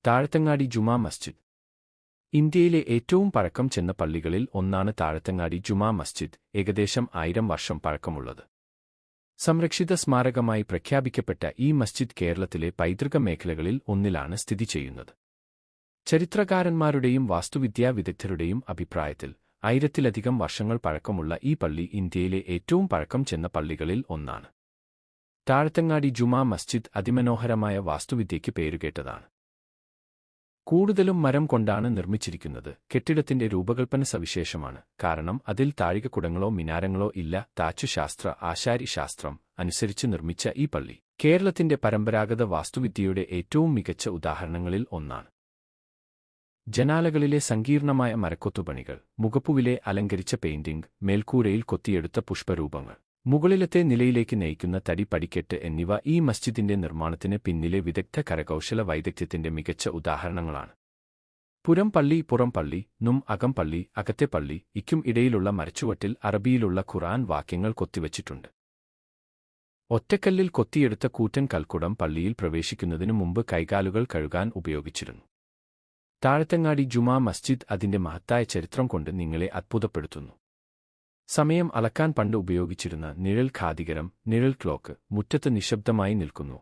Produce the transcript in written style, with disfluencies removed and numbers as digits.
താഴത്തങ്ങാടി ജുമാ മസ്ജിദ്. ഇന്ത്യയിലെ ഏറ്റവും പഴക്കം ചെന്ന പള്ളികളിൽ ഒന്നാണ് താഴത്തങ്ങാടി ജുമാ മസ്ജിദ്, ഏകദേശം 1000 വർഷം പഴക്കമുള്ളത്. സംരക്ഷിത സ്മാരകമായി പ്രഖ്യാപിക്കപ്പെട്ട ഈ മസ്ജിദ് കേരളത്തിലെ പൈതൃക മേഖലകളിൽ ഒന്നിലാണ് സ്ഥിതി ചെയ്യുന്നത്. ചരിത്രകാരന്മാരുടെയും വാസ്തുവിദ്യാ വിദഗ്ധരുടെയും അഭിപ്രായത്തിൽ 1000-ലധികം വർഷങ്ങൾ പഴക്കമുള്ള ഈ പള്ളി ഇന്ത്യയിലെ ഏറ്റവും പഴക്കം ചെന്ന പള്ളികളിൽ ഒന്നാണ്. താഴത്തങ്ങാടി ജുമാ മസ്ജിദ് അതിമനോഹരമായ വാസ്തുവിദ്യയ്ക്ക് പേരുകേട്ടതാണ്. കൂടുതലും മരം കൊണ്ടാണ് നിർമ്മിച്ചിരിക്കുന്നത്. കെട്ടിടത്തിന്റെ രൂപകൽപ്പന സവിശേഷമാണ്, കാരണം അതിൽ താഴികക്കുടങ്ങളോ മിനാരങ്ങളോ ഇല്ല. താച്ചുശാസ്ത്ര ആശാരിശാസ്ത്രം അനുസരിച്ച് നിർമ്മിച്ച ഈ പള്ളി കേരളത്തിന്റെ പരമ്പരാഗത വാസ്തുവിദ്യയുടെ ഏറ്റവും മികച്ച ഉദാഹരണങ്ങളിൽ ഒന്നാണ്. ജനാലകളിലെ സങ്കീർണമായ മരക്കൊത്തുപണികൾ, മുഖപ്പുവിലെ അലങ്കരിച്ച പെയിന്റിംഗ്, മേൽക്കൂരയിൽ കൊത്തിയെടുത്ത പുഷ്പരൂപങ്ങൾ, മുകളിലത്തെ നിലയിലേക്ക് നയിക്കുന്ന തടി പടിക്കെട്ട് എന്നിവ ഈ മസ്ജിദിന്റെ നിർമ്മാണത്തിന് പിന്നിലെ വിദഗ്ധ കരകൗശല വൈദഗ്ധ്യത്തിന്റെ മികച്ച ഉദാഹരണങ്ങളാണ്. പുരം പള്ളി, പുറം പള്ളി, അകം പള്ളി, അകത്തെ പള്ളി ഇക്കും ഇടയിലുള്ള മരച്ചുവട്ടിൽ അറബിയിലുള്ള ഖുർആൻ വാക്യങ്ങൾ കൊത്തിവച്ചിട്ടുണ്ട്. ഒറ്റക്കല്ലിൽ കൊത്തിയെടുത്ത കൂറ്റൻ കൽക്കുടം പള്ളിയിൽ പ്രവേശിക്കുന്നതിനു മുമ്പ് കൈകാലുകൾ കഴുകാൻ ഉപയോഗിച്ചിരുന്നു. താഴത്തങ്ങാടി ജുമാ മസ്ജിദ് അതിന്റെ മഹത്തായ ചരിത്രം കൊണ്ട് നിങ്ങളെ അത്ഭുതപ്പെടുത്തുന്നു. സമയം അളക്കാൻ പണ്ട് ഉപയോഗിച്ചിരുന്ന നിഴൽ ഖാദികരം, നിഴൽ ക്ലോക്ക് മുറ്റത്ത് നിശബ്ദമായി നിൽക്കുന്നു.